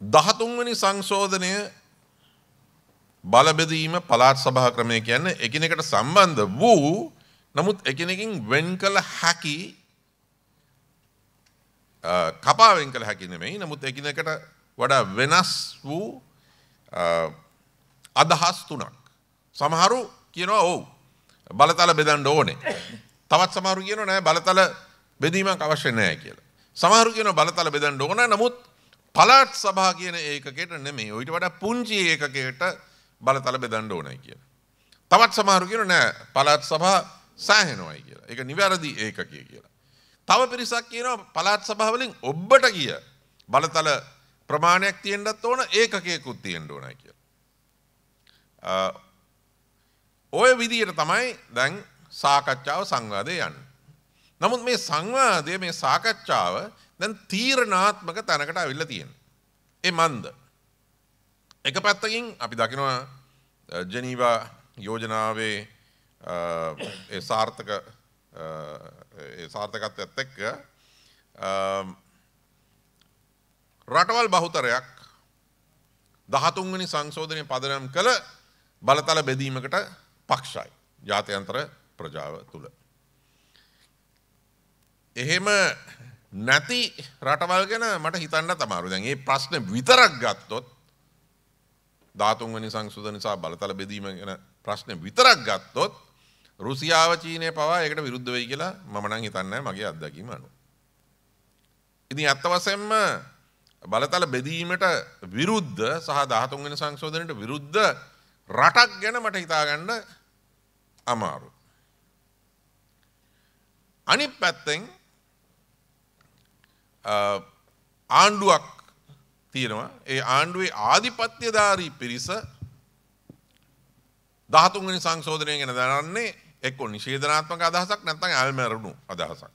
13 වෙනි සංශෝධනය බලබෙදීම පළාත් සභා ක්‍රමය කියන්නේ එකිනෙකට සම්බන්ධ වූ නමුත් එකිනෙකින් වෙන් කළ හැකි කපා වෙන් කළ හැකි නෙමෙයි නමුත් එකිනෙකට වඩා වෙනස් වූ අදහස් තුනක්. සමහරු කියනවා ඔව් බලතල බෙදන්න ඕනේ. තවත් සමහරු කියනවා නෑ බලතල බෙදීමක් අවශ්‍ය නෑ කියලා. සමහරු කියනවා බලතල බෙදන්න ඕන නමුත් පළාත් සභා කියන ඒකකයට නෙමෙයි. ඊට වඩා පුංචි ඒකකයකට බලතල බෙදන්න ඕනයි කියලා. තවත් සමහරු කියනවා නෑ පළාත් සභා සෑහෙනවයි කියලා. ඒක නිවැරදි ඒකකය කියලා. තව පිරිසක් කියනවා පළාත් සභාව වලින් ඔබට කිය බලතල ප්‍රමාණයක් තියෙන්නත් ඕන ඒකකයකුත් තියෙන්න ඕනයි කියලා. ඔය විදිහට තමයි දැන් සාකච්ඡාව සංවාදය යන්නේ. නමුත් මේ සංවාදය මේ සාකච්ඡාව දැන් තීරණාත්මක තැනකට අවිල්ලා තියෙනවා. ඒ මන්ද. එක පැත්තකින් අපි දකිනවා ජනීවා යෝජනාවේ ඒ සාර්ථකත්වයත් එක්ක රටවල් බහුතරයක් 13 වෙනි සංශෝධනය පදනම් කළ බලතල බෙදීමකට පක්ෂයි ජාත්‍යන්තර ප්‍රජාව තුළ. එහෙම නැති රටවල් ගැන මට හිතන්නත් අමාරුයි. දැන් මේ ප්‍රශ්නේ විතරක් ගත්තොත් 13 වෙනි සංශෝධන නිසා බලතල බෙදීම ගැන ප්‍රශ්නේ විතරක් ගත්තොත් රුසියාව චීනය පවා ඒකට විරුද්ධ වෙයි කියලා මම නම් හිතන්නේ මගේ අත්දැකීම අනුව. ඉතින් අත්ත වශයෙන්ම බලතල බෙදීමට විරුද්ධ සහ 13 වෙනි සංශෝධනයට විරුද්ධ රටක් ගැන මට හිතා ගන්න අමාරුයි. අනිත් පැත්තෙන් ආණ්ඩුවක් තියෙනවා. ඒ ආණ්ඩුවේ ආධිපත්‍යධාරී පිරිස 13 වෙනි සංශෝධනය ගැන දනන්නේ එක්ක නිෂේධනාත්මක අදහසක් නැත්නම් ඇල්මරුණු අදහසක්.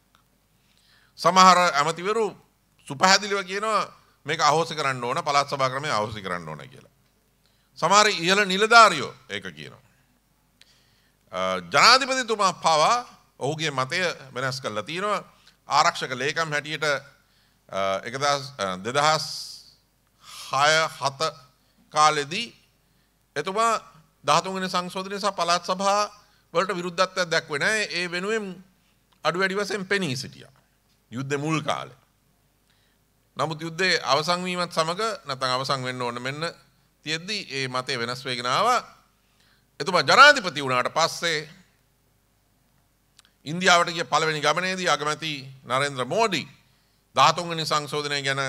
සමහර ඇමතිවරු සුපහැදිලිව කියනවා මේක අහෝසි කරන්න ඕන පළාත් සභා ක්‍රමය අහෝසි කරන්න ඕන කියලා. සමහර ඉහළ නිලධාරියෝ ඒක කියනවා. ජනාධිපතිතුමා පවා ඔහුගේ මතය වෙනස් කරලා තියෙනවා. ආරක්ෂක ලේකම් හැටියට 2006-7 කාලෙදී එතුමා 13 වෙනි සංශෝධනය සහ පළාත් සභා වලට විරුද්ධත්වයක් දැක්වේ නැහැ. ඒ වෙනුවෙන් අඩු වැඩි වශයෙන් පෙනී සිටියා. යුද්ධ මුල් කාලේ. නමුත් යුද්ධයේ අවසන් වීමත් සමග නැත්නම් අවසන් වෙන්න ඕන මෙන්න තියෙද්දි ඒ මතය වෙනස් වෙගෙන ආවා. එතුමා ජනාධිපති වුණාට පස්සේ ඉන්දියාවට ගිය පළවෙනි ගමනේදී අගමැති නරේන්ද්‍ර මෝඩි 13 වෙනි සංශෝධනය ගැන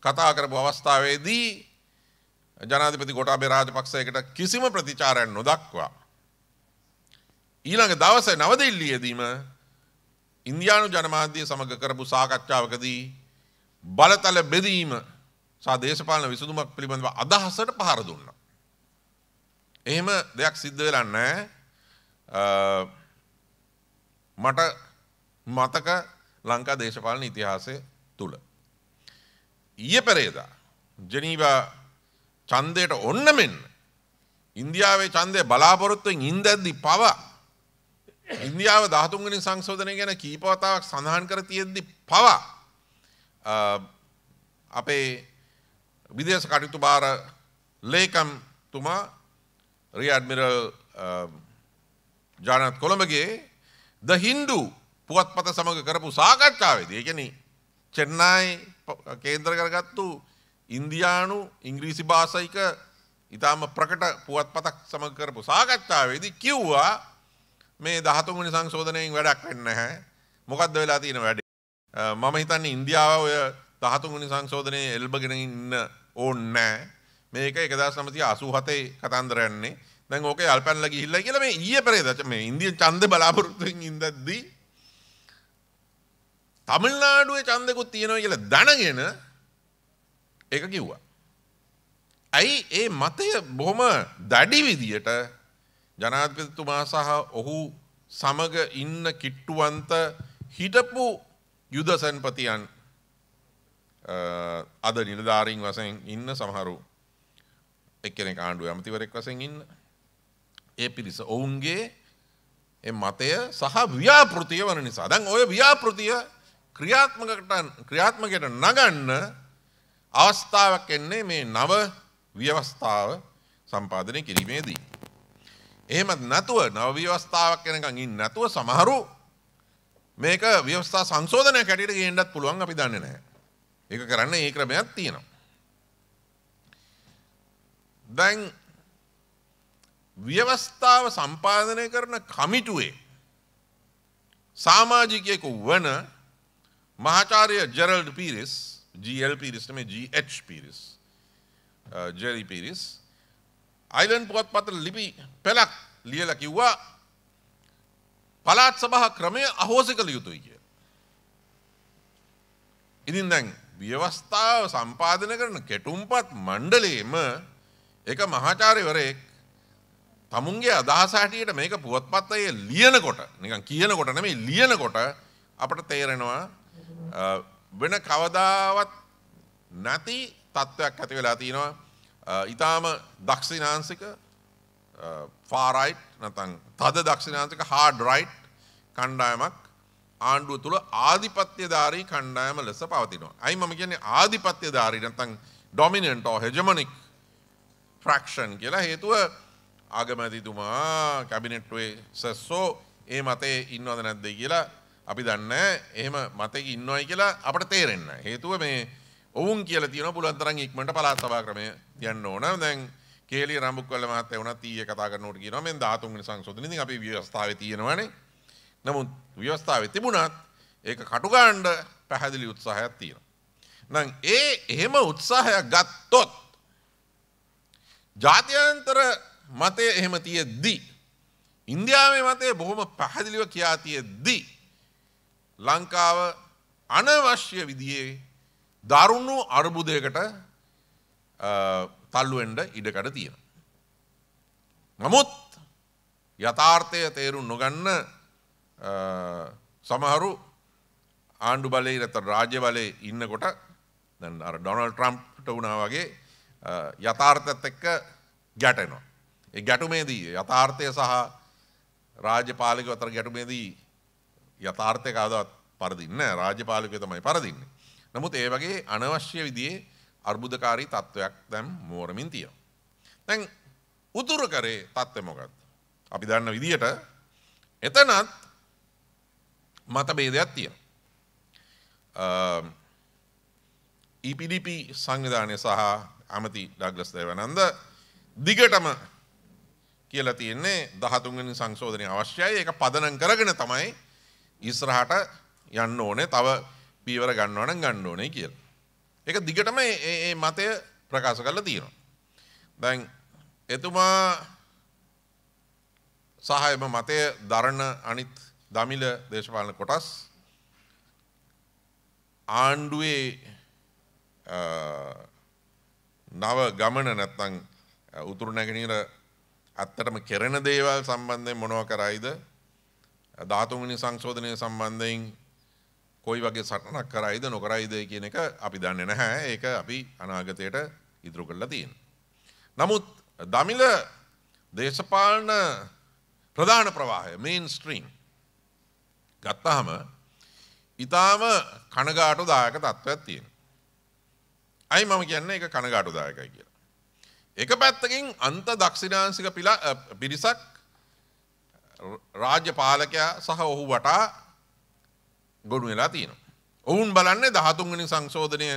කතා කරපු අවස්ථාවේදී ජනාධිපති ගෝඨාභය රාජපක්ෂයකට කිසිම ප්‍රතිචාරයක් නොදක්වා ඊළඟ දවසේ නවදිල්ලියේදීම ඉන්දියානු ජනමාධ්‍ය සමග කරපු සාකච්ඡාවකදී බලතල බෙදීම සහ දේශපාලන විසඳුමක් පිළිබඳව අදහසට පහර දුන්නා. එහෙම දෙයක් සිද්ධ වෙලා නැහැ. මට මතක ලංකා දේශපාලන ඉතිහාසය තුල. ඊයේ පෙරේදා ජනීවා ඡන්දයට ඔන්න මෙන්න ඉන්දියාවේ ඡන්දය බලාපොරොත්තුෙන් ඉඳද්දි පවා ඉන්දියාව 13 වෙනි සංශෝධනය ගැන කීප වතාවක් සඳහන් කර තියෙද්දි පවා අපේ විදේශ කටයුතු භාර ලේකම්තුමා රිය ඇඩ්මිරල් ජානත් කොළඹගේ ද හින්දු පුවත්පත සමග කරපු සාකච්ඡාවේදී ඒ කියන්නේ චෙන්නයි කේන්ද්‍ර කරගත්තු ඉන්දියානු ඉංග්‍රීසි භාෂයික ඊටාම ප්‍රකට පුවත්පතක් සමග කරපු සාකච්ඡාවේදී කිව්වා මේ 13 වෙනි සංශෝධනයෙන් වැඩක් වෙන්නේ නැහැ. මොකද්ද වෙලා තියෙන වැඩේ? මම හිතන්නේ ඉන්දියාව ඔය 13 වෙනි සංශෝධනයේ එල්බගෙන ඉන්න ඕනේ නැහැ. මේක 1987 කතන්දරයන්නේ. දැන් ඕකේ අල්පන්ලා ගිහිල්ලා කියලා මේ ඊයේ පෙරේදා මේ ඉන්දියන් ඡන්දේ බලාපොරොත්තුෙන් ඉඳද්දී තමිල්නාඩුවේ ඡන්දෙකුත් තියෙනවා කියලා දැනගෙන ඒක කිව්වා. ඇයි ඒ මතය බොහොම දැඩි විදියට ජනාධිපතිතුමා සහ ඔහු සමග ඉන්න කිට්ටුවන්ත හිටපු යුද සෙන්පතියන් අද නිලධාරීන් වශයෙන් ඉන්න සමහරු එක්කෙනෙක් ආණ්ඩුවේ ඇමතිවරයෙක් වශයෙන් ඉන්න ඒ පිරිස ඔවුන්ගේ ඒ මතය සහ ව්‍යාපෘතිය වන නිසා දැන් ඔය ව්‍යාපෘතිය ක්‍රියාත්මකයට නගන්න අවස්ථාවක් එන්නේ මේ නව ව්‍යවස්ථාව සම්පාදනය කිරීමේදී. එහෙමත් නැතුව නව ව්‍යවස්ථාවක් වෙනකන් ඉන්නේ නැතුව සමහරු මේක ව්‍යවස්ථා සංශෝධනයක් හැටියට ගේන්නත් පුළුවන් අපි දන්නේ නැහැ. ඒක කරන්න ඒ ක්‍රමයක් තියෙනවා. දැන් ව්‍යවස්ථාව සම්පාදනය කරන කමිටුවේ සමාජිකයෙකු වන මහාචාර්ය ජෙරල්ඩ් පීරිස් GL පීරිස් නෙමෙයි GH පීරිස් ජෙරි පීරිස් අයිලන්ඩ් පුවත්පතට ලිපි පෙළක් ලියලා කිව්වා පළාත් සභා ක්‍රමය අහෝසි කළ යුතුයි කියලා. ඉතින් දැන් ව්‍යවස්ථාව සම්පාදනය කරන කෙටුම්පත් මණ්ඩලයේම එක මහාචාර්යවරයෙක් තමුන්ගේ අදහස හැටියට මේක පුවත්පතේ ලියනකොට නිකන් කියනකොට නෙමෙයි ලියනකොට අපට තේරෙනවා වෙන කවදාවත් නැති තත්ත්වයක් ඇති වෙලා තියෙනවා. ඊටාම දක්ෂිනාංශික far right නැත්නම් තද දක්ෂිනාංශික hard right කණ්ඩායමක් ආණ්ඩුව තුල ආධිපත්‍යධාරී කණ්ඩායම ලෙස පවතිනවා. අයි මම කියන්නේ ආධිපත්‍යධාරී නැත්නම් dominant or hegemonic fraction කියලා. හේතුව ආගමැතිතුමා කැබිනට්ුවේ සෙස්සෝ ඒ මතේ ඉන්නවද නැද්ද කියලා අපි දන්නේ නැහැ. එහෙම මතයක ඉන්නවයි කියලා අපට තේරෙන්නේ නැහැ. හේතුව මේ ඔවුන් කියලා තියෙනවා පුළුවන් තරම් ඉක්මනට පළාත් සභා ක්‍රමය යන්න ඕන. දැන් කේලිය රම්බුක්වල මහත්තයා වුණත් ඊයේ කතා කරනකොට කියනවා මෙන් 13 වෙනි සංශෝධනය ඉතින් අපි ව්‍යවස්ථාවේ තියෙනවානේ. නමුත් ව්‍යවස්ථාවේ තිබුණත් ඒක කටු ගන්න පැහැදිලි උත්සාහයක් තියෙනවා. නම් එහෙම උත්සාහයක් ගත්තොත් ජාත්‍යන්තර මතය එහෙම තියෙද්දී ඉන්දියාවේ මතය බොහොම පැහැදිලිව කියා තියෙද්දී ලංකාව අනවශ්‍ය විදිහේ දරුණු අර්බුදයකට තල්ලු වෙන්න ඉඩකඩ තියෙනවා. නමුත් යථාර්ථය තේරුම් නොගන්න සමහරු ආණ්ඩු බලයේ නැත්නම් රාජ්‍ය බලයේ ඉන්නකොට දැන් අර ඩොනල්ඩ් ට්‍රම්ප්ට වුණා වගේ යථාර්ථයත් එක්ක ගැටෙනවා. ඒ ගැටුමේදී යථාර්ථය සහ රාජ්‍ය පාලකයෝ අතර ගැටුමේදී යථාර්ථය කවදාවත් පරදින්නේ නැහැ. රාජ්‍ය පාලකයෝ තමයි පරදින්නේ. නමුත් ඒ වගේ අනවශ්‍ය විදිහේ අර්බුදකාරී තත්වයක් දැන් මෝරමින් තියෙනවා. දැන් උතුරු කරේ තත්ත්වය මොකක්ද? අපි දන්න විදිහට එතනත් මතභේදයක් තියෙනවා. EPDP සංවිධානය සහ අමති ඩග්ලස් දේවානන්ද දිගටම කියලා තියෙන්නේ 13 වෙනි සංශෝධනය අවශ්‍යයි. ඒක පදනම් කරගෙන තමයි ඉස්සරහට යන්න ඕනේ. තව පීවර ගන්නවා නම් ගන්න ඕනේ කියලා. ඒක දිගටම මේ මතය ප්‍රකාශ කරලා තියෙනවා. දැන් එතුමා සහයම මතය දරන අනිත් දමිළ දේශපාලන කොටස් ආණ්ඩුවේ නව ගමන නැත්නම් උතුරු නැගෙනහිර ඇත්තටම කෙරෙන දේවල් සම්බන්ධයෙන් මොනව කරයිද 13 වෙනි සංශෝධනය සම්බන්ධයෙන් කොයි වගේ සටනක් කරයිද නොකරයිද කියන එක අපි දන්නේ නැහැ. ඒක අපි අනාගතයට ඉදිරි කරලා තියෙනවා. නමුත් දමිළ දේශපාලන ප්‍රධාන ප්‍රවාහය මේන් ස්ට්‍රීම් ගත්තාම ඊටාම කනගාටුදායක තත්ත්වයක් තියෙනවා. අයි මම කියන්නේ ඒක කනගාටුදායකයි කියලා. එක පැත්තකින් අන්ත දක්ෂිනාංශික පිරිසක් රාජ්‍ය පාලකයා සහ ඔහු වටා ගොනු වෙලා තියෙනවා. ඔවුන් බලන්නේ 13 වෙනි සංශෝධනය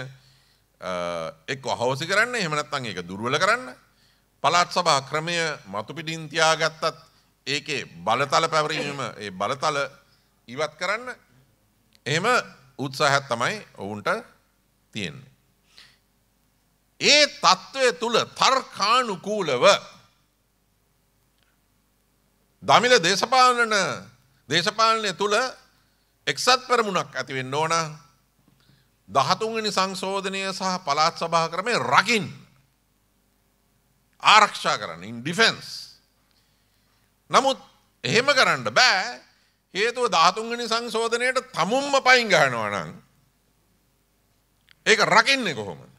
එක්ක අහෝසි කරන්න, එහෙම නැත්නම් ඒක දුර්වල කරන්න. පළාත් සභා ක්‍රමය මතු පිටින් තියාගත්තත් ඒකේ බලතල පැවරීම ඒ බලතල ඉවත් කරන්න. එහෙම උත්සාහයක් තමයි ඔවුන්ට තියෙන්නේ. ඒ තත්ත්වය තුල තර්කානුකූලව දමිළ දේශපාලනය තුල එක්සත් පෙරමුණක් ඇති වෙන්න ඕන. 13 වෙනි සංශෝධනය සහ පළාත් සභා ක්‍රමය රකින්න ආරක්ෂා කරන්න in defense. නමුත් එහෙම කරන්න බෑ. හේතුව 13 වෙනි සංශෝධනයට තමුම්ම පයින් ගහනවා නම් ඒක රකින්නේ කොහොමද?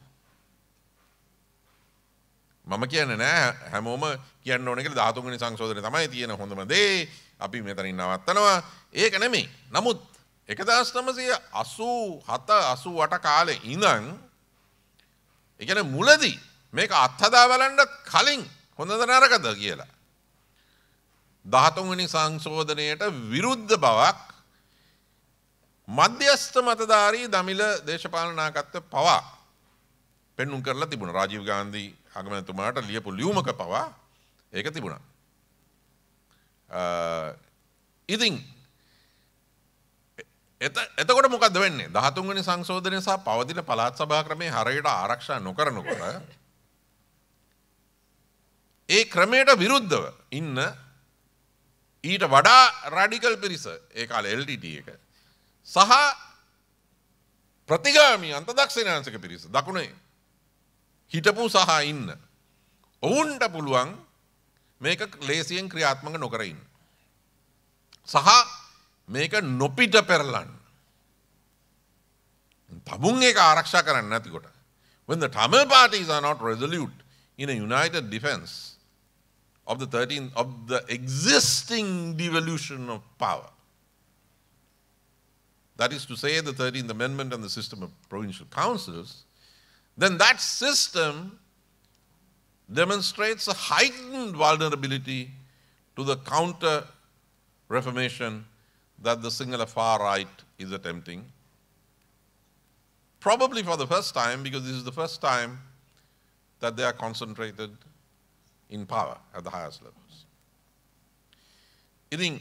මම කියන්නේ නෑ හැමෝම කියන්න ඕනේ කියලා 13 වෙනි සංශෝධනය තමයි තියෙන හොඳම දේ. අපි මෙතනින් නවත්තනවා. ඒක නෙමෙයි. නමුත් 1987 88 කාලේ ඉඳන් ඒ කියන්නේ මුලදී මේක අත්හදා බලන්න කලින් හොඳද නරකද කියලා 13 වෙනි සංශෝධනයට විරුද්ධ බවක් මධ්‍යස්ථ මතධාරී දමිළ දේශපාලන නායකත්වය පවා පෙන්눔 කරලා තිබුණා. රාජීව් ගාන්ධි අගමැතිතුමාට ලියපු ලියුමක පවා ඒක තිබුණා. ඉතින් එතකොට මොකද්ද වෙන්නේ? 13 වෙනි සංශෝධනය සහ පවතින පළාත් සභා ක්‍රමයේ හරියට ආරක්ෂා නොකරනකොට ඒ ක්‍රමයට විරුද්ධව ඉන්න ඊට වඩා රැඩිකල් පිරිස ඒ කාලේ LTT එක සහ ප්‍රතිගාමී අන්තදක්ෂිණාංශික පිරිස දකුණේ හිටපු සහ ඉන්න ඔවුන්ට පුළුවන් මේක ලේසියෙන් ක්‍රියාත්මක නොකර ඉන්න සහ මේක නොපිට පෙරලන්න තමුන් ඒක ආරක්ෂා කරන්න නැතිකොට when the Tamil parties are not resolute in a united defense of the existing devolution of power, that is to say the 13th Amendment and the system of provincial councils, then that system demonstrates a heightened vulnerability to the counter reformation that the Sinhala far right is attempting, probably for the first time, because this is the first time that they are concentrated in power at the highest levels. ඉතින්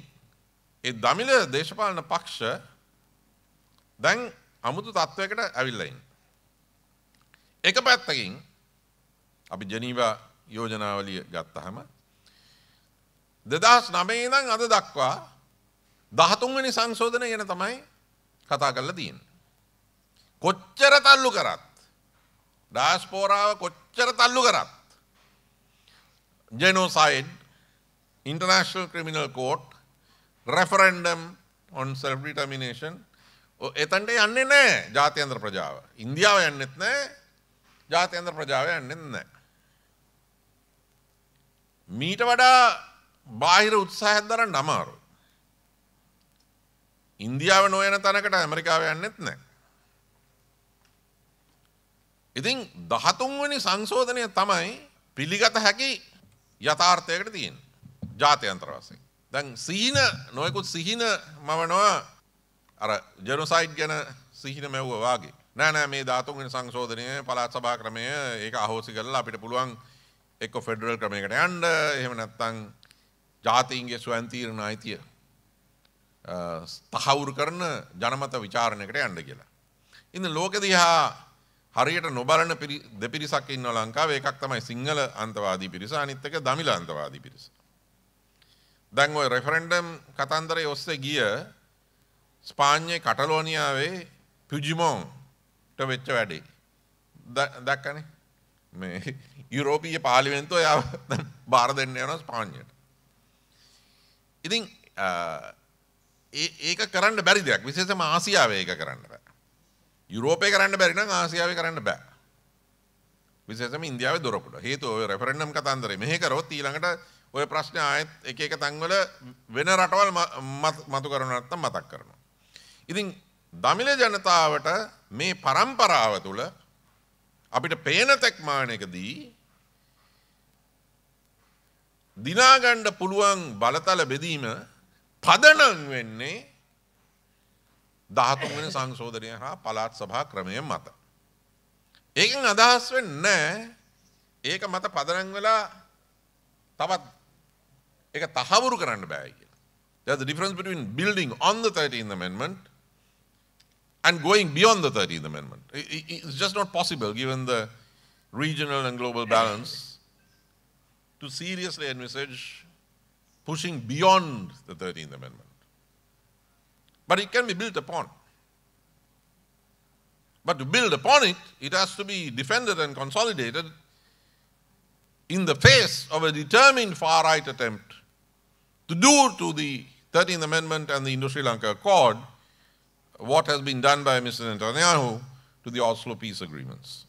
ඒ දමිළ දේශපාලන පක්ෂ දැන් අමුතු තත්වයකට ඇවිල්ලා ඉන්නේ. එක පැත්තකින් අපි ජනීවා යෝජනාවලිය ගත්තාම 2009 ඉඳන් අද දක්වා 13 වෙනි සංශෝධනය ගැන තමයි කතා කරලා තියෙන්නේ. කොච්චර තල්ලු කරත් ඩයස්පෝරාව කොච්චර තල්ලු කරත් genocide, International Criminal Court, referendum on self-determination එතනට යන්නේ නැහැ ජාත්‍යන්තර ප්‍රජාව. ඉන්දියාව යන්නෙත් නැහැ. ජාත්‍යන්තර ප්‍රජාව යන්නෙත් නැහැ. මීට වඩා බාහිර උත්සාහයක් දරන්න අමාරුයි. ඉන්දියාව නොයන තැනකට ඇමරිකාව යන්නෙත් නැහැ. ඉතින් 13 වෙනි සංශෝධනය තමයි පිළිගත හැකි යථාර්ථයකට තියෙන්නේ ජාත්‍යන්තර වශයෙන්. දැන් සිහින නොයෙකුත් සිහින මවනවා අර ජෙනොසයිඩ් ගැන සිහින මැව්වා වාගේ. නෑ මේ 13 වෙනි සංශෝධනය පළාත් සභා ක්‍රමය ඒක අහෝසි කරලා අපිට පුළුවන් එක්ක ෆෙඩරල් ක්‍රමයකට යන්න එහෙම නැත්නම් ජාතීන්ගේ ස්වයං තීරණ අයිතිය තහවුරු කරන ජනමත විචාරණයකට යන්න කියලා. ඉතින් ලෝකෙ දිහා හරියට නොබලන දෙපිරිසක් ඉන්නවා ලංකාවේ. එකක් තමයි සිංහල අන්තවාදී පිරිස, අනිත් එක දමිළ අන්තවාදී පිරිස. දැන් ওই රෙෆරන්ඩම් කතන්දරයේ ඔස්සේ ගිය ස්පාඤ්ඤේ කටලෝනියාවේ පුජිමෝන්ට වෙච්ච වැඩේ දැක්කනේ. මේ යුරෝපීය පාර්ලිමේන්තුව යාව බාර දෙන්න යනවා ස්පාඤ්ඤයට. ඉතින් ඒක කරන්න බැරි දෙයක්. විශේෂයෙන්ම ආසියාවේ ඒක කරන්න බෑ. යුරෝපේ කරන්න බැරි නම් ආසියාවේ කරන්න බෑ. විශේෂයෙන්ම ඉන්දියාවේ දොරපොළ. හේතුව ඔය රෙෆරන්ඩම් කතන්දරේ මෙහෙ කරොත් ඊළඟට ඔය ප්‍රශ්න ආයෙත් එක තැන්වල වෙන රටවල් මතු කරනවා නැත්නම් මතක් කරනවා. ඉතින් දමිළ ජනතාවට මේ પરම්පරාව තුළ අපිට පේන තෙක් මානයකදී දිනා ගන්න පුළුවන් බලතල බෙදීම පදනම් වෙන්නේ 13 වෙනි සංශෝධනය හා පළාත් සභා ක්‍රමය මත. ඒකෙන් අදහස් වෙන්නේ ඒක මත පදනම් වෙලා තවත් ඒක තහවුරු කරන්න බෑ කියලා. There's a difference between building on the 13th Amendment and going beyond the 13th Amendment. It's just not possible given the regional and global balance to seriously envisage pushing beyond the 13th Amendment. But it can be built upon. But to build upon it, it has to be defended and consolidated in the face of a determined far-right attempt to do to the 13th Amendment and the Indo-Sri Lanka Accord what has been done by Mr. Netanyahu to the Oslo peace agreements.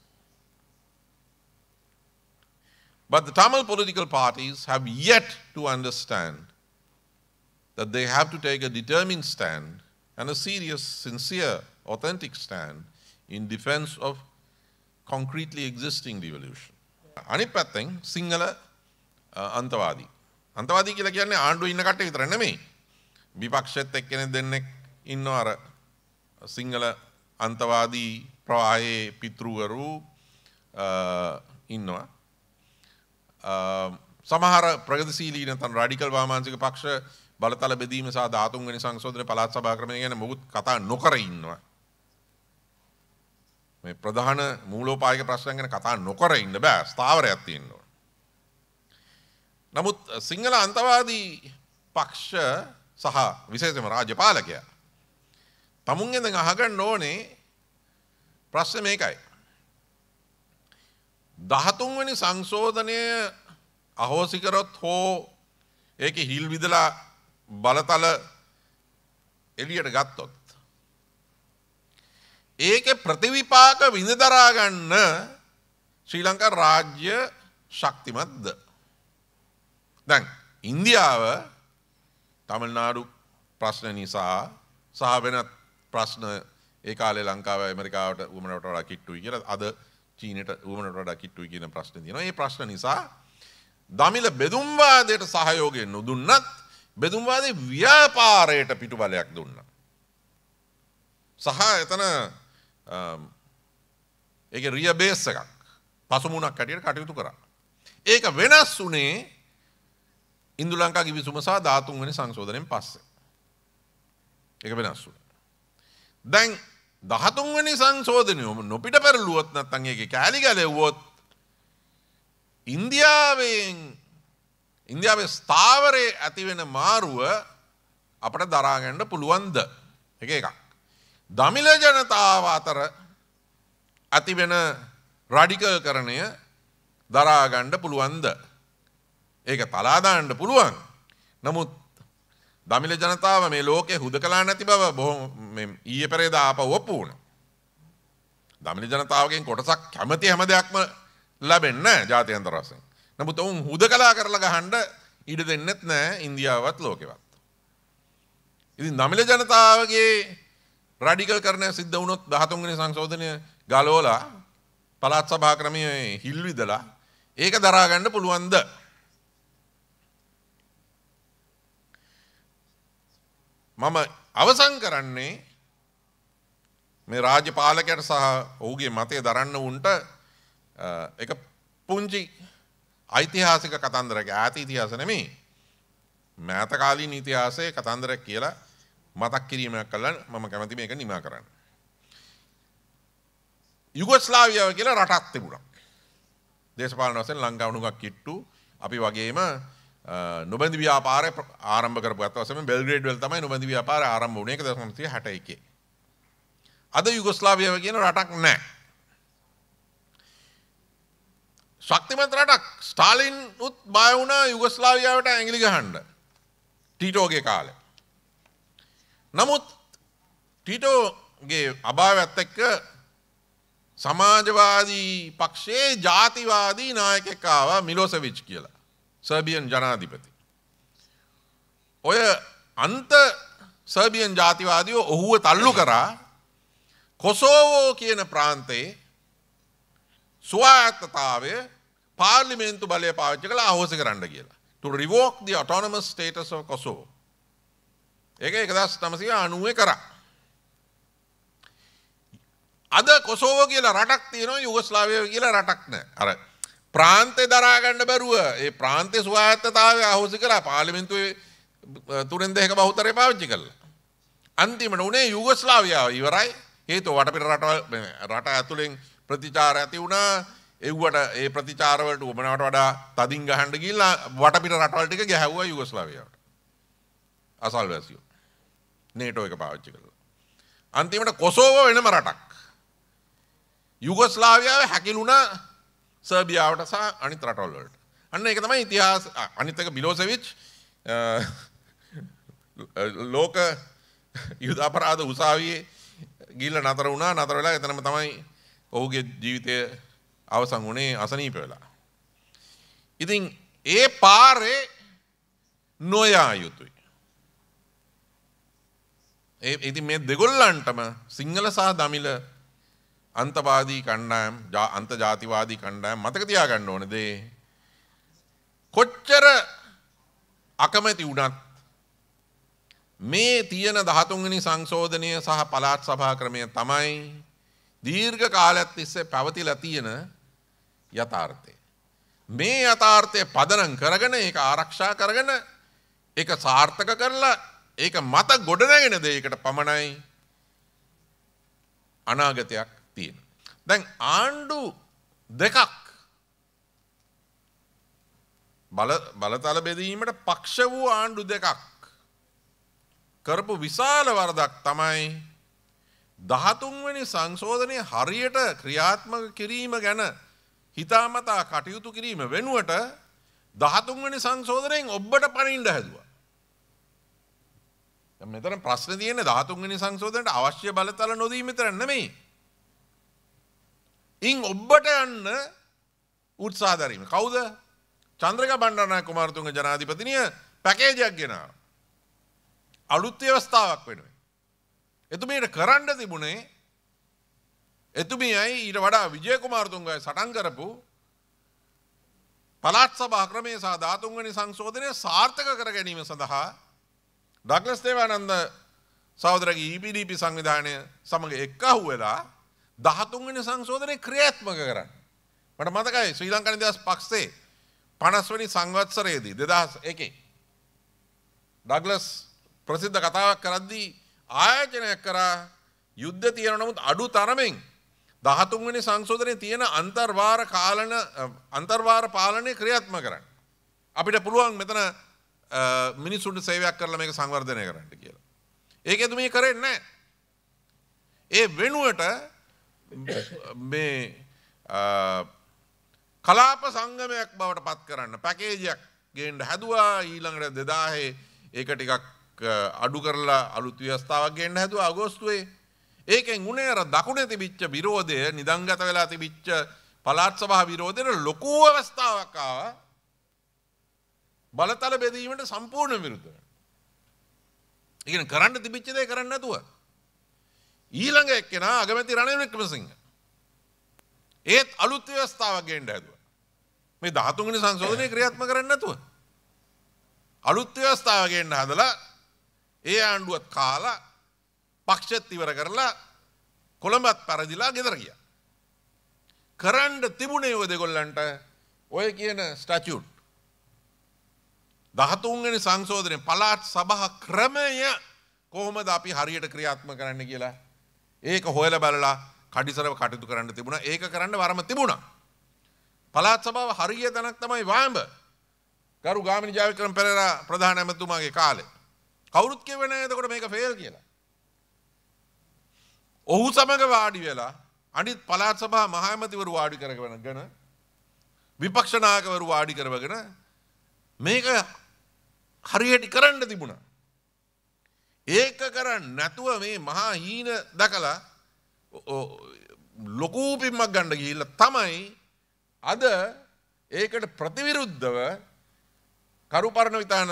But the Tamil political parties have yet to understand that they have to take a determined stand and a serious, sincere, authentic stand in defense of concretely existing devolution. අනිත් පැත්තෙන් සිංහල අන්තවාදී. අන්තවාදී කියලා කියන්නේ ආණ්ඩුවේ ඉන්න කට්ටිය විතර නෙමෙයි. විපක්ෂෙත් එක්කෙනෙක් දෙන්නෙක් ඉන්නවා අර සිංහල අන්තවාදී ප්‍රවාහයේ පිටුවරු ඉන්නවා. සමහර ප්‍රගතිශීලී නැත්නම් රැඩිකල් වාමාංශික පක්ෂ බලතල බෙදීම සහ 13 වෙනි සංශෝධන පළාත් සභා ක්‍රමය ගැන මොකුත් කතා නොකර ඉන්නවා. මේ ප්‍රධාන මූලෝපායක ප්‍රශ්න ගැන කතා නොකර ඉන්න බෑ. ස්ථාවරයක් තියෙන්න ඕන. නමුත් සිංහල අන්තවාදී පක්ෂ සහ විශේෂයෙන්ම රාජ්‍ය පාලකයා තමුන්ගෙන් දැන් අහගන්න ඕනේ ප්‍රශ්නේ මේකයි. 13 වෙනි සංශෝධනය අහෝසි කරොත් හෝ ඒකේ හිල් විදලා බලතල එළියට ගත්තොත් ඒකේ ප්‍රතිවිපාක විඳ දරා ගන්න ශ්‍රී ලංකා රාජ්‍ය ශක්තිමත්ද? දැන් ඉන්දියාව තමිල්නාඩු ප්‍රශ්න නිසා සහ වෙනත් ප්‍රශ්න ඒ කාලේ ලංකාව ඇමරිකාවට උවමනට වඩා කිට්ටුයි කියලා අද චීනට උවමනට වඩා කිට්ටුයි කියන ප්‍රශ්න තියෙනවා. මේ ප්‍රශ්න නිසා දමිළ බෙදුම්වාදයට සහයෝගය නොදුන්නත් බෙදුම්වාදී ව්‍යාපාරයට පිටුබලයක් දුන්නා. සහ එතන ඒකේ රිය බේස් එකක් පසුමුණක් හැටියට කටයුතු කරා. ඒක වෙනස් වුණේ ඉන්දු ලංකා කිවිසුම සහ 13 වෙනි සංශෝධනයෙන් පස්සේ. ඒක වෙනස් වුණා. දැන් 13 වෙනි සංශෝධනය නොපිට පෙරළුවොත් නැත්නම් ඒකේ කැලි ගැලෙව්වොත් ඉන්දියාවේ ස්ථාවරයේ ඇති වෙන මාරුව අපට දරා ගන්න පුළුවන්ද? එක එකක්. දමිළ ජනතාව අතර ඇති වෙන රැඩිකල්කරණය දරා ගන්න පුළුවන්ද? ඒක තලා දාන්න පුළුවන්. නමුත් දමිළ ජනතාව මේ ලෝකේ හුදකලා නැති බව බොහොම ඊයේ පෙරේදා ආපහු ඔප්පු වුණා. දමිළ ජනතාවගෙන් කොටසක් කැමති හැම දෙයක්ම ලැබෙන්නේ නැහැ ජාත්‍යන්තර වශයෙන්. නමුත් ඔවුන් හුදකලා කරලා ගහන්න ඉඩ දෙන්නෙත් නැහැ ඉන්දියාවවත් ලෝකෙවත්. ඉතින් දමිළ ජනතාවගේ රැඩිකල් කරණය සිද්ධ වුණොත් 13 වෙනි සංශෝධනය ගලවලා පළාත් සභා ක්‍රමයේ හිල් විදලා ඒක දරා ගන්න පුළුවන්ද? මම අවසන් කරන්නේ මේ රාජ්‍ය පාලකයට සහ ඔහුගේ මතය දරන්න උන්ට එක පුංචි ඓතිහාසික කතන්දරයක්. ඈත ඉතිහාස නෙමෙයි. මෑත කාලීන ඉතිහාසයේ කතන්දරයක් කියලා මතක් කිරීමක් කළා. මම කැමති මේක නිමා කරන්න. යුගොස්ලාවියාව කියලා රටක් තිබුණා. දේශපාලන වශයෙන් ලංකාව නුගක් කිට්ටු අපි වගේම නොබඳ ව්‍යාපාරය ආරම්භ කරපු අත් වශයෙන් බෙල්ග්‍රේඩ් වල තමයි නොබඳ ව්‍යාපාරය ආරම්භ වුණේ 1961. අද යුගොස්ලාවියාව කියන රටක් නැහැ. ශක්තිමත් රටක්. ස්ටාලින් උත් බය වුණා යුගොස්ලාවියාවට ඇඟිලි ගහන්න. ටීටෝගේ කාලේ. නමුත් ටීටෝගේ අභාවයත් එක්ක සමාජවාදී පක්ෂයේ ජාතිවාදී නායකයෙක් ආවා මිලෝසෙවිච් කියලා. සර්බියන් ජනාධිපති. ඔය අන්ත සර්බියන් ජාතිවාදීව ඔහුව තල්ලු කරා කොසෝවෝ කියන ප්‍රාන්තයේ ස්වායත්තතාවය පාර්ලිමේන්තු බලය පාවිච්චි කරලා අහෝසි කරන්න කියලා. To revoke the autonomous status of Kosovo. ඒක 1990 කරා. අද කොසෝවෝ කියලා රටක් තියෙනවා යුගොස්ලාවියාව කියලා රටක් නැහැ. අර ප්‍රාන්තේ දරා ගන්න බැරුව ඒ ප්‍රාන්තේ ස්වායත්තතාවය අහෝසි කරලා පාර්ලිමේන්තුවේ තුනෙන් දෙකක බහුතරය පාවිච්චි කළා. අන්තිමට උනේ යුගොස්ලාවියාව ඉවරයි. හේතුව වටපිට රට ඇතුලෙන් ප්‍රතිචාර ඇති වුණා. එව්වට ඒ ප්‍රතිචාර වලට උමනාවට වඩා තදින් ගහන්න ගිහිල්ලා වටපිට රටවල් ටික ගැහැව්වා යුගොස්ලාවියාවට. අසල්වැසියෝ නේටෝ එක පාවිච්චි කළා. අන්තිමට කොසෝවෝ වෙනම රටක්. යුගොස්ලාවියාව හැකිලුණා සර්බියාවට සහ අනිත් රටවල් වලට. අන්න ඒක තමයි ඉතිහාස. අනිත් එක මිලෝසෙවිච් ලෝක යුද අපරාධ උසාවියේ ගිහිල්ලා නතර වුණා. නතර වෙලා එතනම තමයි ඔහුගේ ජීවිතය අවසන් වුණේ අසනීප වෙලා. ඉතින් ඒ පාරේ නොයා යුතුයි. ඉතින් මේ දෙගොල්ලන්ටම සිංහල සහ දමිළ අන්තවාදී කණ්ඩායම් අන්තජාතිවාදී කණ්ඩායම් මතක තියාගන්න ඕනේ දේ කොච්චර අකමැති වුණත් මේ තියෙන 13 වෙනි සංශෝධනය සහ පළාත් සභා ක්‍රමය තමයි දීර්ඝ කාලයක් තිස්සේ පැවතිලා තියෙන යථාර්ථය. මේ යථාර්ථය පදනම් කරගෙන ඒක ආරක්ෂා කරගෙන ඒක සාර්ථක කරලා ඒක මත ගොඩනැගෙන දෙයකට පමණයි අනාගතයක් තියෙනවා. දැන් ආණ්ඩු දෙකක් බලතල බෙදීමට පක්ෂ වූ ආණ්ඩු දෙකක් කරපු විශාල වරදක් තමයි 13 වෙනි සංශෝධනය හරියට ක්‍රියාත්මක කිරීම ගැන හිතාමතා කටයුතු කිරීම වෙනුවට 13 වෙනි සංශෝධනයෙන් ඔබට පනින්න හැදුවා. දැන් මෙතන ප්‍රශ්නේ තියෙන්නේ 13 වෙනි සංශෝධනයට අවශ්‍ය බලතල නොදීම විතර නෙමෙයි. ඉන් ඔබට යන්න උත්සාහ දරීම. කවුද? චන්ද්‍රිකා බණ්ඩාරනායක කුමාරතුංග ජනාධිපතිනිය පැකේජයක් ගෙනාවා. අලුත් ව්‍යවස්ථාවක් වෙනුවෙන්. එතුමියට කරන්න තිබුණේ එතුමියයි ඊට වඩා විජය කුමාරතුංගයි සටන් කරපු පළාත් සභා ක්‍රමය සහ 13 වෙනි සංශෝධනය සාර්ථක කර ගැනීම සඳහා ඩග්ලස් දේවානන්ද සහෝදරගේ EPDP සංවිධානය සමග එක්කහුව වෙලා 13 වෙනි සංශෝධනය ක්‍රියාත්මක කරන්න. මට මතකයි ශ්‍රී ලංකා නිදහස් පක්ෂයේ 50 වෙනි සංවත්සරයේදී 2001 ඩග්ලස් ප්‍රසිද්ධ කතාවක් කරද්දී ආයෝජනයක් කරා යුද්ධ තියෙන නමුත් අඩු තරමින් 13 වෙනි සංශෝධනයේ තියෙන අන්තර්වාර පාලනය ක්‍රියාත්මක කරන්න. අපිට පුළුවන් මෙතන මිනිසුන්ට සේවයක් කරලා මේක සංවර්ධනය කරන්න කියලා. ඒකෙදු මේ කරන්නේ නැහැ. ඒ වෙනුවට මේ කලාප සංගමයක් බවට පත් කරන්න පැකේජයක් ගේන්න හැදුවා. ඊළඟට 2000 ඒක ටිකක් අඩු කරලා අලුත් ව්‍යවස්ථාවක් ගේන්න හැදුවා අගෝස්තුවේ. ඒකෙන් උනේ අර දකුණේ තිබිච්ච විරෝධය නිදන්ගත වෙලා තිබිච්ච පළාත් සභා විරෝධයට ලොකු අවස්ථාවක් ආවා. බලතල බෙදීමට සම්පූර්ණ විරුද්ධව. ඒ කියන්නේ කරන්න තිබිච්ච දේ කරන්න නැතුව. ඊළඟ එක්කෙනා අගමැති රනිල් වික්‍රමසිංහ. ඒත් අලුත් ව්‍යවස්ථාවක් ගේන්න හැදුවා. මේ 13 වෙනි සංශෝධනය ක්‍රියාත්මක කරන්න නැතුව. අලුත් ව්‍යවස්ථාවක් ගේන්න හදලා ඒ ආණ්ඩුවත් කාලා පක්ෂත් ඉවර කරලා කොළඹත් පරදිලා ගෙදර ගියා. කරන්න තිබුණේ ඔය දෙගොල්ලන්ට ඔය කියන ස්ටැචුට් 13 වෙනි සංශෝධනයේ පළාත් සභා ක්‍රමය කොහොමද අපි හරියට ක්‍රියාත්මක කරන්න කියලා ඒක හොයලා බලලා කඩිසරව කටයුතු කරන්න තිබුණා. ඒක කරන්න වරම තිබුණා. පළාත් සභාව හරිය තැනක් තමයි වාඹ. ගරු ගාමිණී ජයවික්‍රම පෙරේරා ප්‍රධාන ඇමතුමාගේ කාලේ. කවුරුත් කිව්වේ නැහැ එතකොට මේක ෆේල් කියලා. ඔහු සමග වාඩි වෙලා අනිත් පළාත් සභා මහ ඇමතිවරු වාඩි කරගෙන විපක්ෂ නායකවරු වාඩි කරවගෙන මේක හරියට කරන්න තිබුණා. ඒක කරන්නේ නැතුව මේ මහා හීන දැකලා ලොකු පිම්මක් ගන්න ගිහිල්ලා තමයි අද ඒකට ප්‍රතිවිරුද්ධව කරුපර්ණ විතාන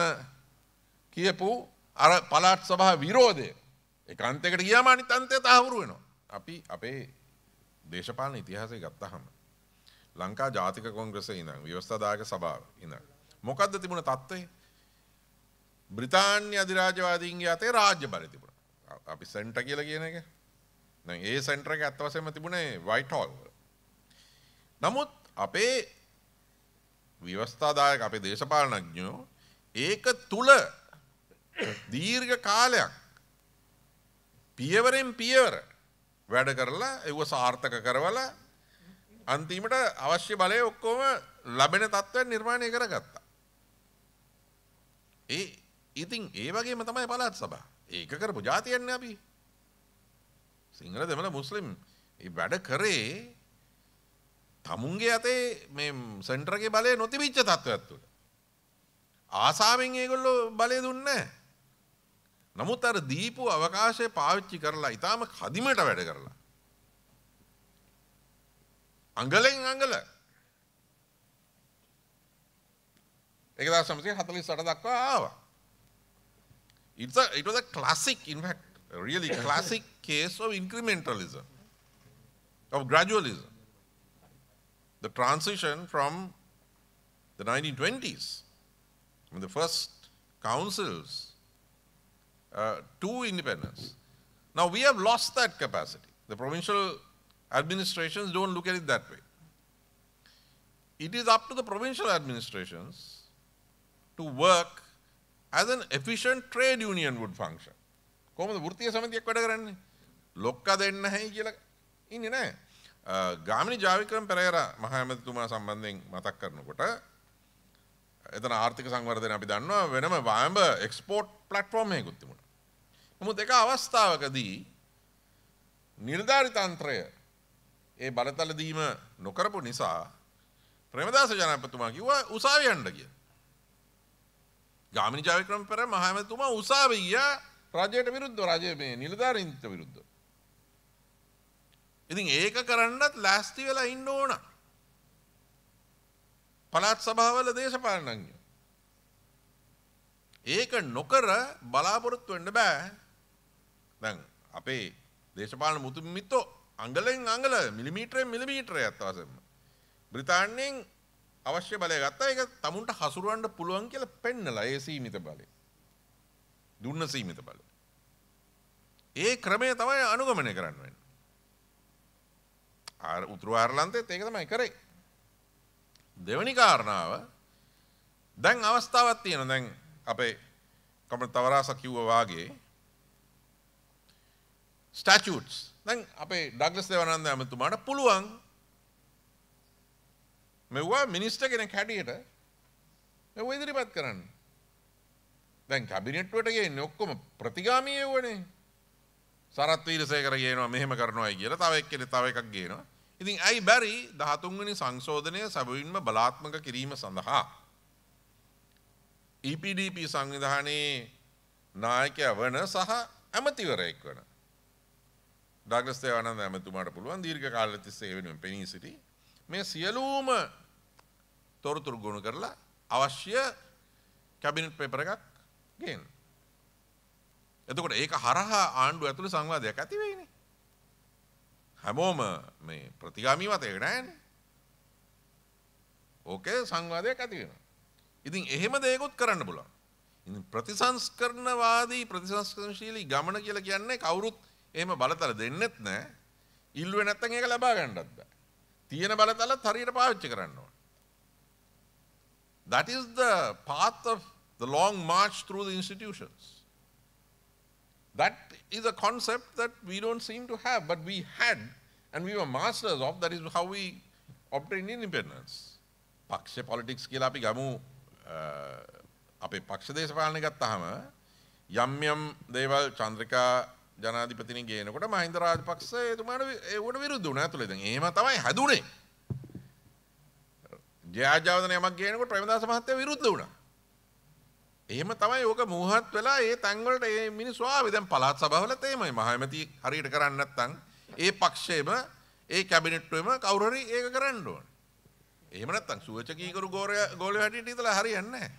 කියපු අර පළාත් සභා විරෝධය එක අන්තයකට ගියාම අනිත් අන්තය තහවුරු වෙනවා. අපි අපේ දේශපාලන ඉතිහාසය ගත්තාම ලංකා ජාතික කොංග්‍රසයේ ඉඳන් ව්‍යවස්ථාදායක සභාව ඉඳන් මොකද්ද තිබුණ තත්ත්වය? බ්‍රිතාන්‍ය අධිරාජ්‍යවාදීන්ගේ අතේ රාජ්‍ය බලය තිබුණා. අපි සෙන්ටර් කියලා කියන එක. දැන් ඒ සෙන්ටර් එක අත් වශයෙන්ම තිබුණේ වයිට් හෝල් වල. නමුත් අපේ ව්‍යවස්ථාදායක අපේ දේශපාලනඥයෝ ඒක තුල දීර්ඝ කාලයක් පියවරෙන් පියවර වැඩ කරලා ඒව සාර්ථක කරවලා අන්තිමට අවශ්‍ය බලය ඔක්කොම ලැබෙන තත්ත්වයක් නිර්මාණය කරගත්තා. ඉතින් ඒ වගේම තමයි පළාත් සභා. ඒක කරපු જાතියන්නේ අපි. සිංහල දෙමළ මුස්ලිම් ඒ වැඩ කරේ තමුන්ගේ අතේ මේ සෙන්ටර් එකේ බලය නොතිබිච්ච තත්ත්වයක් තුළ. ආසාවෙන් ඒගොල්ලෝ බලය දුන්නේ නැහැ. නමුත් අර දීපු අවකාශය පාවිච්චි කරලා ඊටාම කදිමට වැඩ කරලා අඟලෙන් අඟල 1948 දක්වා ආවා. It was a classic, in fact, really classic case of incrementalism. of gradualism. The transition from the 1920s, when the first councils to independence. Now we have lost that capacity. The provincial administrations don't look at it that way. It is up to the provincial administrations to work as an efficient trade union would function. කොහොමද වෘත්තීය සමිතියක් වැඩ කරන්නේ? ලොක්කා දෙන්න හැයි කියලා ඉන්නේ නැහැ. ගාමිණී ජාවික්‍රම පෙරේරා මහ ඇමතිතුමා සම්බන්ධයෙන් මතක් කරනකොට එතන ආර්ථික සංවර්ධනය අපි දන්නවා වෙනම වායඹ එක්ස්පෝර්ට් ප්ලැට්ෆෝම් එකකුත් තිබුණා. නමුත් එක අවස්ථාවකදී නිලධාරි තන්ත්‍රය ඒ බලතල දීම නොකරපු නිසා ප්‍රේමදාස ජනාධිපතිතුමා කිව්වා උසාවිය යන්න කියලා. ගාමිණී ජාවික්‍රම පෙරේරා මහ ඇමතිතුමා උසාවිය ගියා රජයට විරුද්ධව රජයේ මේ නිලධාරීන්ට විරුද්ධව. ඉතින් ඒක කරන්නත් ලෑස්ති වෙලා ඉන්න ඕන. පළාත් සභාවල දේශපාලනඥයෝ. ඒක නොකර බලාපොරොත්තු වෙන්න බෑ. දැන් අපේ දේශපාලන මුතු මිත්තෝ අඟලෙන් අඟල මිලිමීටරෙන් මිලිමීටරය අත් වශයෙන්ම බ්‍රිතාන්‍යයෙන් අවශ්‍ය බලය ගත්තා. ඒක තමුන්ට හසුරවන්න පුළුවන් කියලා පෙන්නලා ඒ සීමිත බලය. දුන්න සීමිත බලය. ඒ ක්‍රමය තමයි අනුගමනය කරන්න වෙන්නේ. උතුරු අයර්ලන්තෙත් ඒක තමයි කරේ. දෙවැනි කාරණාව දැන් අවස්ථාවක් තියෙනවා. දැන් අපේ කමල් තවරාස කිව්වා වාගේ ස්ටැචුට්ස් දැන් අපේ ඩග්ලස් දේවානන්ද ඇමතුමාට පුළුවන් මෙවුවා මිනිස්ටර් කෙනෙක් හැටියට මෙව ඉදිරිපත් කරන්න. දැන් කැබිනට් වලට ගේන්නේ ඔක්කොම ප්‍රතිගාමී වුණේ. සරත් වීරසේකර කියනවා මෙහෙම කරනවායි කියලා. තව එක්කෙනෙක් තව එකක් ගේනවා. ඉතින් ඇයි බැරි 13 වෙනි සංශෝධනය සැබවින්ම බලාත්මක කිරීම සඳහා EPDP සංවිධානයේ නායකයා වන සහ ඇමතිවරයෙක් වන ඩග්ලස් දේවානන්ද ඇමතුමාට පුළුවන් දීර්ඝ කාලයක් තිස්සේ වෙනුවෙන් පෙනී සිටි මේ සියලුම තොරතුරු ගොනු කරලා අවශ්‍ය කැබිනට් පේපර් එකක් ගේන්න. එතකොට ඒක හරහා ආණ්ඩුව ඇතුළේ සංවාදයක් ඇති වෙයිනේ. හැමෝම මේ ප්‍රතිගාමී මතයක නැහැනේ. ඕකේ සංවාදයක් ඇති වෙනවා. ඉතින් එහෙම දෙයක්ත් කරන්න පුළුවන්. ඉතින් ප්‍රතිසංස්කරණවාදී ප්‍රතිසංස්කරණශීලී ගමන කියලා කියන්නේ කවුරුත් එහෙම බලතල දෙන්නෙත් නැහැ. ඉල්ලුවේ නැත්නම් ඒක ලබා ගන්නවත් බෑ. තියෙන බලතලත් හරියට පාවිච්චි කරන්න ඕන. That is the path of the long march through the institutions. That is a concept that we don't seem to have, but we had and we were masters of. That is how we obtained independence. පක්ෂ politics කියලා අපි ගමු. අපේ පක්ෂ දේශපාලනය ගත්තාම යම් යම් දේවල් චන්ද්‍රිකා ජනාධිපතිනි ගේනකොට මහින්ද රාජපක්ෂ එතුමාට ඒකට විරුද්ධ වුණා ඇතුළේ. දැන් එහෙම තමයි හැදුනේ. ජයාජාවදන යමක් ගේනකොට ප්‍රේමදාස මහත්තයා විරුද්ධ වුණා. එහෙම තමයි ඕක මූහත් වෙලා ඒ තැන් වලට ඒ මිනිස්සු ආවේ. දැන් පළාත් සභාවලත් එහෙමයි. මහමැති හරියට කරන්නේ නැත්නම් ඒ පක්ෂයේම ඒ කැබිනට්ුවේම කවුරු හරි ඒක කරන්න ඕන. එහෙම නැත්නම් සුවචකීකරු ගෝලයෝ හැටියට ඉතලා හරියන්නේ නැහැ.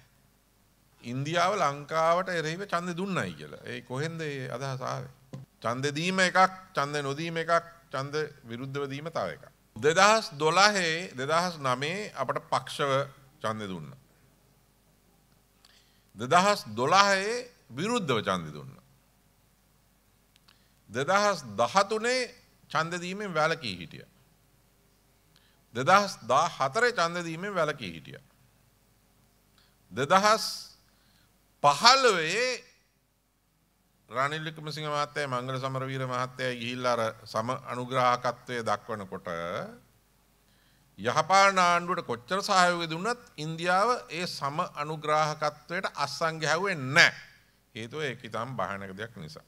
ඉන්දියාව ලංකාවට එරෙහිව ඡන්දෙ දුන්නයි කියලා. ඒ කොහෙන්ද ඒ අදහස ආවේ? ඡන්දෙ දීම එකක්, ඡන්දෙ නොදීම එකක්, ඡන්ද විරුද්ධව දීම තව එකක්. 2012 2009 අපට පක්ෂව ඡන්දෙ දුන්නා. 2012 විරුද්ධව ඡන්දෙ දුන්නා. 2013 ඡන්දෙ දීමෙන් වැළකී හිටියා. 2014 ඡන්දෙ දීමෙන් වැළකී හිටියා. 2015 රනිල් වික්‍රමසිංහ මහත්තයා මංගල සමරවීර මහත්තයා ගිහිල්ලා අර සම අනුග්‍රාහකත්වයේ දක්වනකොට යහපාලන ආණ්ඩුවට කොච්චර සහයෝගය දුන්නත් ඉන්දියාව ඒ සම අනුග්‍රාහකත්වයට අස්සන් ගැහුවේ නැහැ. හේතුව ඒක ඊටම බාහනක දෙයක් නිසා.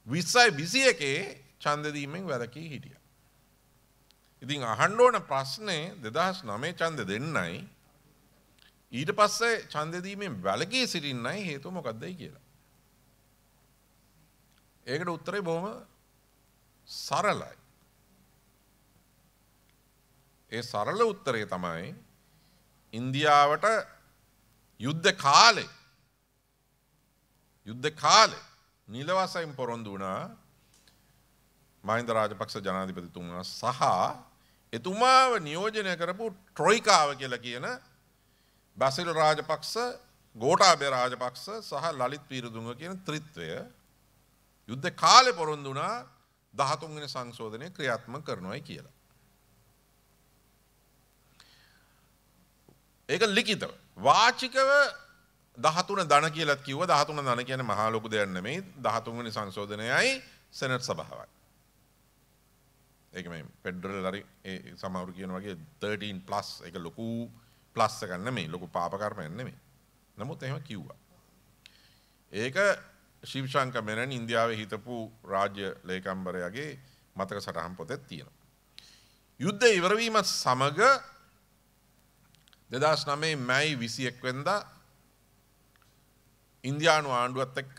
2021 ඡන්ද දීමෙන් වැළකී හිටියා. ඉතින් අහන්න ඕන ප්‍රශ්නේ 2009 ඡන්ද දෙන්නයි ඊට පස්සේ ඡන්ද දීමෙන් වැළකී සිටින්නයි හේතුව මොකක්දයි කියලා. ඒකට උත්තරේ බොහොම සරලයි. ඒ සරල උත්තරේ තමයි ඉන්දියාවට යුද්ධ කාලේ නිල වශයෙන් පොරොන්දු වුණා මහින්ද රාජපක්ෂ ජනාධිපතිතුමා සහ එතුමාව නියෝජනය කරපු ට්‍රොයිකාව කියලා කියන බසිල් රාජපක්ෂ, ගෝඨාභය රාජපක්ෂ සහ ලලිත් වීරදුංග කියන ත්‍රිත්වය යුද්ධ කාලේ පොරොන්දු වුණා 13 වෙනි සංශෝධනය ක්‍රියාත්මක කරනවායි කියලා. ඒක ලිඛිතව. වාචිකව 13 ධන කියලාත් කිව්වා. 13 ධන කියන්නේ මහා ලොකු දෙයක් නෙමෙයි. 13 වෙනි සංශෝධනයයි සෙනට් සභාවයි. ඒක මේ ෆෙඩරල් හරි ඒ සමහරු කියන වගේ 13+ ඒක ලොකු ප්ලස් එකක් නෙමෙයි. ලොකු පාප කර්මයක් නෙමෙයි. නමුත් එහෙම කිව්වා. ඒක ශිව ශංකර් මෙනන් ඉන්දියාවේ හිටපු රාජ්‍ය ලේකම්වරයාගේ මතක සටහන් පොතේ තියෙනවා. යුද්ධය ඉවර වීමත් සමග 2009 මැයි 21 වෙනිදා ඉන්දියානු ආණ්ඩුවත් එක්ක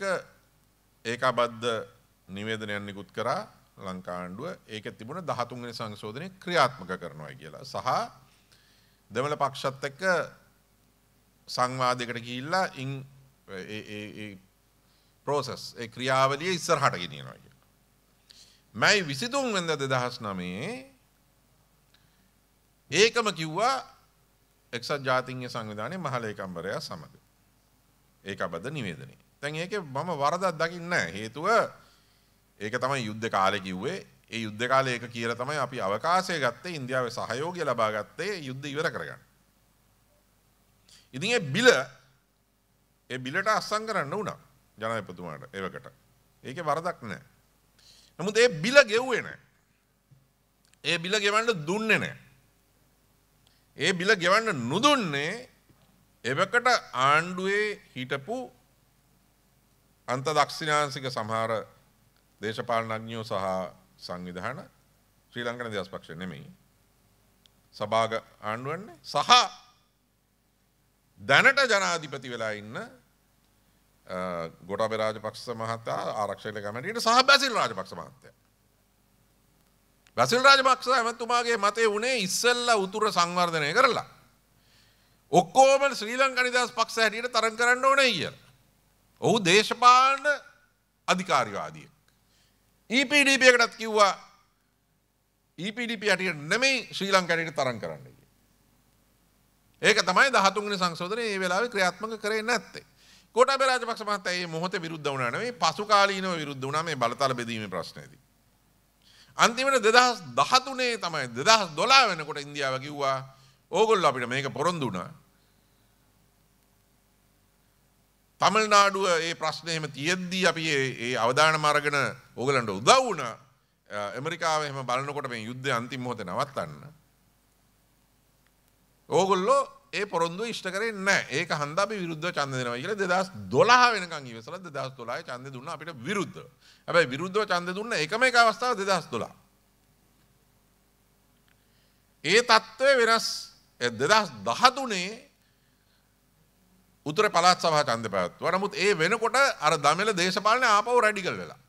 ඒකාබද්ධ නිවේදනයක් නිකුත් කරා ලංකා ආණ්ඩුව. ඒකේ තිබුණ 13 වෙනි සංශෝධනය ක්‍රියාත්මක කරනවා කියලා. සහ දෙමළ පක්ෂත් එක්ක සංවාදයකට ගිහිල්ලා ඒ process ඒ ක්‍රියාවලිය ඉස්සරහට ගෙනියනවා කියලා. මැයි 23 වෙනිදා 2009 ඒකම කිව්වා එක්සත් ජාතීන්ගේ සංවිධානයේ මහලේකම්වරයා සමග. ඒකාබද්ධ නිවේදනයේ. දැන් ඒකේ මම වරදක් දකින්නේ නැහැ. හේතුව ඒක තමයි යුද්ධ කාලේ කිව්වේ. ඒ යුද්ධ කාලේ ඒක කියලා තමයි අපි අවකාශය ගත්තේ, ඉන්දියාවේ සහයෝගය ලබා ගත්තේ යුද්ධ ඉවර කරගන්න. ඉතින් ඒ බිලට අස්සම් කරන්න වුණා ජනාධිපතිතුමාට ඒවකට. ඒකේ වරදක් නැහැ. නමුත් ඒ බිල ගෙව්වේ නැහැ. ඒ බිල ගෙවන්න දුන්නේ නැහැ. ඒ බිල ගෙවන්න නුදුන්නේ එවකට ආණ්ඩුවේ හිටපු අන්ත දක්ෂිණාංශික සමහර දේශපාලනඥයෝ සහ සංවිධාන ශ්‍රී ලංකා නිදහස් පක්ෂය නෙමෙයි සභාග ආණ්ඩුවන්නේ සහ දැනට ජනාධිපති වෙලා ඉන්න ගෝඨාභය රාජපක්ෂ මහතා ආරක්ෂක කමිටුවට සහ බැසිල් රාජපක්ෂ මහත්තයා. බැසිල් රාජපක්ෂ එමෙතුමාගේ මතේ උනේ ඉස්සෙල්ලා උතුර සංවර්ධනය කරලා ඔක්කොම ශ්‍රී ලංකා නිදහස් පක්ෂ හැටියට තරඟ කරන්න ඕනේ කියලා. ඔහු දේශපාලන අධිකාරිවාදියෙක්. EPDP එකටත් කිව්වා EPDP හැටියට නෙමෙයි ශ්‍රී ලංකා හැටියට තරඟ කරන්න කියලා. ඒක තමයි 13 වෙනි සංශෝධනයේ මේ වෙලාවේ ක්‍රියාත්මක කරේ නැත්තේ. ගෝඨාභය රාජපක්ෂ මහත්තයා මේ මොහොතේ විරුද්ධ වුණා නෙමෙයි පසු කාලීනව විරුද්ධ වුණා මේ බලතල බෙදීමේ ප්‍රශ්නේදී. අන්තිමට 2013 තමයි 2012 වෙනකොට ඉන්දියාව කිව්වා ඕගොල්ලෝ අපිට මේක පොරොන්දු වුණා. තමිල්නාඩුව ඒ ප්‍රශ්නේ එහෙම තියෙද්දී අපි ඒ අවදානම අරගෙන ඕගලන්ට උදව් වුණා. ඇමරිකාව එහෙම බලනකොට මේ යුද්ධය අන්තිම මොහොතේ නවත්තන්න. ඕගොල්ලෝ ඒ පොරොන්දුව ඉෂ්ට කරේ නැහැ. ඒක හන්දා අපි විරුද්ධව ඡන්ද දෙනවා කියලා 2012 වෙනකන් ඉවසලා 2012 ඡන්දේ දුන්නා අපිට විරුද්ධව. හැබැයි විරුද්ධව ඡන්ද දුන්න එකම එක අවස්ථාව 2012. ඒ තත්ත්වය වෙනස් 2013 උතුර පළාත් සභා ඡන්ද පැවැත්වුවා. නමුත් ඒ වෙනකොට අර දමිළ දේශපාලනේ ආපහු රැඩිකල් වෙලා.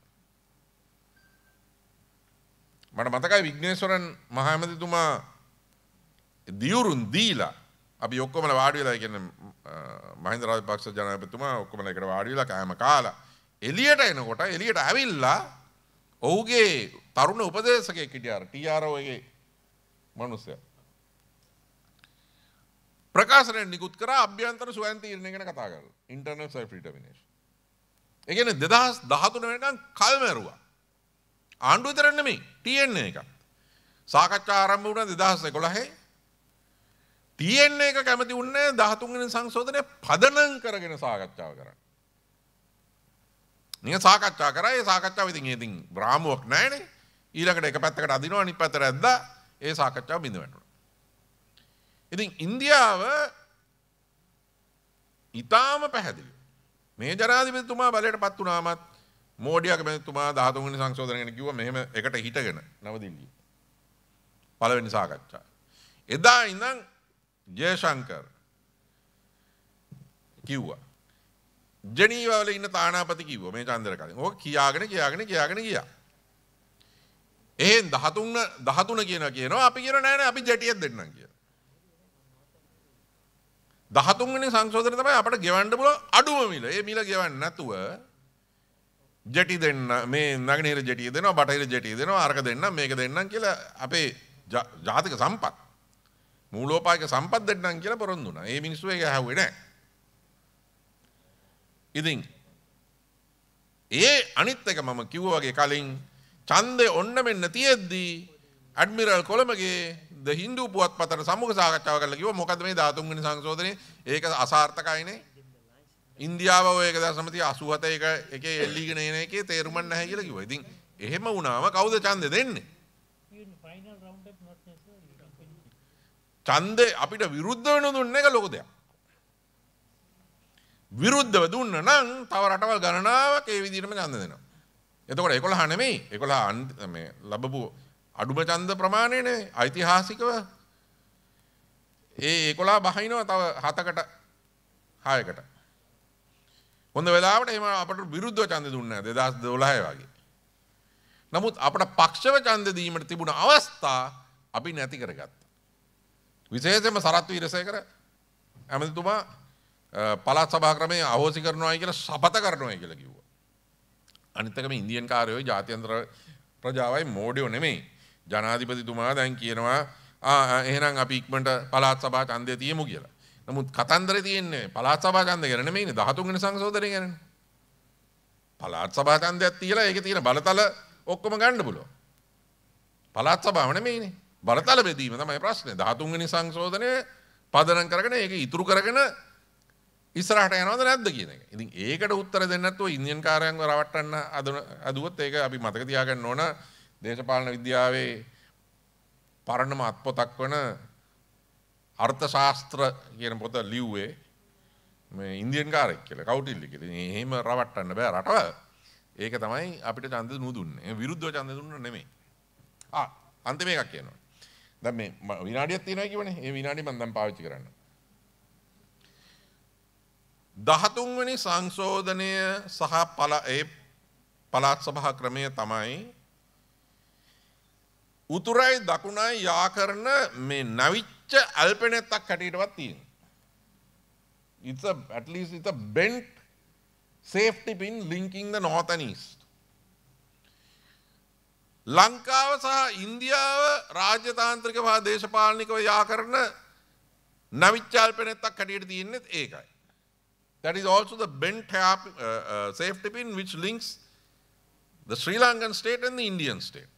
මට මතකයි විග්නේශ්වරන් මහ ඇමතිතුමා දියුරුන් දීලා අපි ඔක්කොමලා වාඩි වෙලා කියන්නේ මහින්ද රාජපක්ෂ ජනාධිපතිතුමා ඔක්කොමලා එකට වාඩි වෙලා කෑම කාලා එළියට එනකොට එළියට ඇවිල්ලා ඔහුගේ තරුණ උපදේශකයෙක් හිටියා TRO එකේ මිනිස්සයා ප්‍රකාශනය නිකුත් කරා අභ්‍යන්තර ස්වයං තීරණය ගැන කතා කරලා ඉන්ටර්නල් සෙල්ෆ් ඩිටර්මිනේෂන්. ඒ කියන්නේ 2013 වෙනකන් කල් මැරුවා. ආණ්ඩුව විතර නෙමෙයි TNA එකක්. සාකච්ඡා ආරම්භ වුණා 2011. TNA එක කැමති වුණේ 13 වෙනි සංශෝධනය පදනම් කරගෙන සාකච්ඡාව කරන්න. නිකන් සාකච්ඡා කරා. ඒ සාකච්ඡාව ඉතින් බ්‍රාහ්මුවක් නැහැනේ. ඊළඟට එක පැත්තකට අදිනවා අනිත් පැත්තට ඇද්දා. ඒ සාකච්ඡාව බිඳ වැටුණා. ඉතින් ඉන්දියාව ඊටාම පැහැදිලි. මේ ජනාධිපතිතුමා බලයට පත් වුණාමත් මෝඩියාගේ මැතිතුමා 13 වෙනි සංශෝධනය ගැන කිව්වා මෙහෙම එකට හිටගෙන නවදිල්ලියේ. පළවෙනි සාකච්ඡාව. එදා ඉඳන් ජයශංකර් කිව්වා. ජනීවා වල ඉන්න තානාපති කිව්වා මේ චන්දර කලින්. ඕක කියාගෙන ගියා. එහෙන් 13 කියනවා අපි කියනවා නෑ අපි ජැටියක් දෙන්නම් කියලා. 13 වෙනි සංශෝධනය තමයි අපිට ගෙවන්න පුළුවන් අඩුම මිල. ඒ මිල ගෙවන්න නැතුව ජෙටි දෙන්න මේ නගනහිර ජෙටිය දෙනවා බටහිර ජෙටිය දෙනවා අරක දෙන්නම් මේක දෙන්නම් කියලා අපේ ජාතික සම්පත් මූලෝපායක සම්පත් දෙන්නම් කියලා පොරොන්දු වුණා. ඒ මිනිස්සු ඒක ඇහුවේ නැහැ. ඉතින් ඒ අනිත් එක මම කිව්වා වගේ කලින් ඡන්දේ ඔන්න මෙන්න තියෙද්දී ඇඩ්මිරල් කොළඹගේ ද හින්දු පුවත්පතට සම්මුඛ සාකච්ඡාව කරලා කිව්වා මොකද්ද මේ 13 වෙනි සංශෝධනයේ ඒක අසාර්ථකයිනේ. ඉන්දියාව ඔය 1987 එකේ එල්ලීගෙන එන එකේ තේරුමක් නැහැ කියලා කිව්වා. ඉතින් එහෙම වුණාම කවුද ඡන්දේ දෙන්නේ? ඡන්දේ අපිට විරුද්ධ වෙන දුන්න එක ලොකු දෙයක්. විරුද්ධව දුන්න නම් තව රටවල් ගණනාවක් ඒ විදිහටම ඡන්ද දෙනවා. එතකොට 11 නෙමෙයි 11 මේ ලැබපු අඩුම ඡන්ද ප්‍රමාණය නෙමෙයි ඓතිහාසිකව ඒ 11 බහිනවා තව 7කට 6කට. හොඳ වෙලාවට එහෙම අපට විරුද්ධව ඡන්ද දුන්නේ නැහැ 2012 වගේ. නමුත් අපට පක්ෂව ඡන්ද දීමට තිබුණ අවස්ථා අපි නැති කරගත්තා. විශේෂයෙන්ම සරත් වීරසේකර ඇමතිතුමා පළාත් සභා ක්‍රමය අහෝසි කරනවායි කියලා ශපථ කරනවායි කියලා කිව්වා. අනිත් එක මේ ඉන්දියන් කාර්යෝයි ජාත්‍යන්තර ප්‍රජාවයි මෝඩයෝ නෙමෙයි. ජනාධිපතිතුමා දැන් කියනවා එහෙනම් අපි ඉක්මනට පළාත් සභා ඡන්දය තියමු කියලා. නමුත් කතන්දරේ තියෙන්නේ පළාත් සභා ඡන්දය ගැන නෙමෙයිනේ 13 වෙනි සංශෝධනය ගැනනේ. පළාත් සභා ඡන්දයක් තියලා ඒකේ තියෙන බලතල ඔක්කොම ගන්න පුළුවන්. පළාත් සභාව නෙමෙයිනේ. බලතල බෙදීම තමයි ප්‍රශ්නේ. 13 වෙනි සංශෝධනය පදනම් කරගෙන ඒක ඉතුරු කරගෙන ඉස්සරහට යනවද නැද්ද කියන එක. ඉතින් ඒකට උත්තර දෙන්න නැත්නම් ඉන්දියන් කාර්යයන්ව රවට්ටන්න අදුවොත් ඒක අපි මතක තියාගන්න ඕන දේශපාලන විද්‍යාවේ පරණම අත්පොතක් වන අර්ථශාස්ත්‍ර කියන පොත ලිව්වේ මේ ඉන්දියන් කාර්යයක් කියලා කවුටිල්ලි කියලා. ඉතින් එහෙම රවට්ටන්න බෑ රටවල්. ඒක තමයි අපිට ඡන්ද නුදුන්නේ. ඒ විරුද්ධව ඡන්ද දුන්න නෙමෙයි. අන්තිම එකක් කියනවා. දැන් මේ විනාඩියක් තියෙනවා කියවනේ. ඒ විනාඩිය මම දැන් පාවිච්චි කරන්න. 13 වෙනි සංශෝධනය සහ පළාත් සභා ක්‍රමය තමයි උතුරයි දකුණයි යා කරන මේ නවිච්ච අල්පෙනෙත්තක් හැටියටවත් තියෙනවා. At least it's a bent safety pin linking the north and east. ලංකාව සහ ඉන්දියාව රාජ්‍යතාන්ත්‍රික සහ දේශපාලනිකව යා කරන නවිච්ච අල්පෙනෙත්තක් හැටියට තියෙන්නේ ඒකයි. That is also the bent safety pin which links the Sri Lankan state and the Indian state.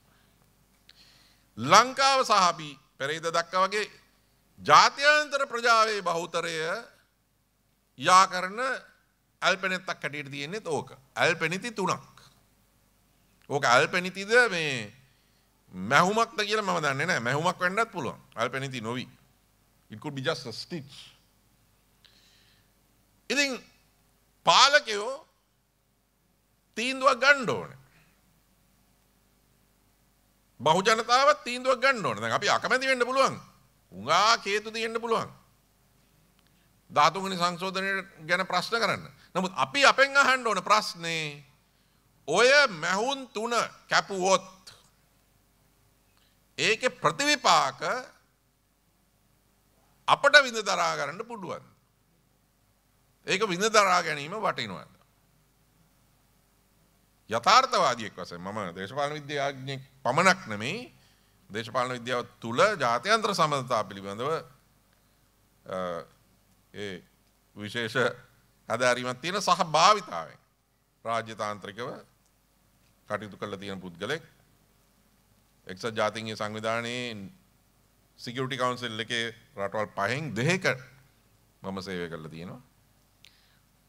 ලංකාව සහ අපි පෙරේද දක්වා වගේ ජාත්‍යන්තර ප්‍රජාවේ බහුතරය යා කරන අල්පෙනෙත්තක් හැටියට තියෙන්නේ ඕක. අල්පෙනිති 3ක්. ඕක අල්පෙනිතිද මේ මැහුමක්ද කියලා මම දන්නේ නැහැ. මැහුමක් වෙන්නත් පුළුවන්. අල්පෙනිති නොවි. It could be just a stitch. ඉතින් පාලකයෝ තීන්දුවක් ගන්න ඕනේ. බහු ජනතාවත් තීන්දුවක් ගන්න ඕනේ. දැන් අපි අකමැති වෙන්න පුළුවන්. උඟා හේතු තියෙන්න පුළුවන්. 13 වෙනි සංශෝධනය ගැන ප්‍රශ්න කරන්න. නමුත් අපි අපෙන් අහන්න ඕන ප්‍රශ්නේ ඔය මැහුන් 3 කැපුවොත් ඒකේ ප්‍රතිවිපාක අපට විඳ දරා ගන්න පුළුවන්. ඒක විඳ දරා ගැනීම වටිනවද? යථාර්ථවාදියෙක් වශයෙන් මම දේශපාලන විද්‍යාඥයෙක් පමණක් නෙමෙයි දේශපාලන විද්‍යාව තුළ ජාත්‍යන්තර සම්බන්ධතා පිළිබඳව ඒ විශේෂ හදාරීමක් තියෙන සහ භාවිතාවෙන් රාජ්‍යතාන්ත්‍රිකව කටයුතු කරලා තියෙන පුද්ගලෙක් එක්සත් ජාතීන්ගේ සංවිධානයේ සිකියුරිටි කවුන්සිල් එකේ රටවල් 5න් 2ක මම සේවය කරලා තියෙනවා.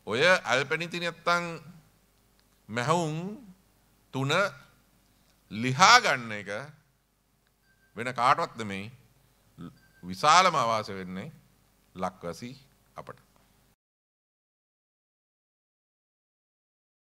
ඔය අල්පෙනිති නැත්තම් මැහුම් 3 ලිහා ගන්න එක වෙන කාටවත් නෙමෙයි විශාලම අවාසය වෙන්නේ ලක්වැසි අපට.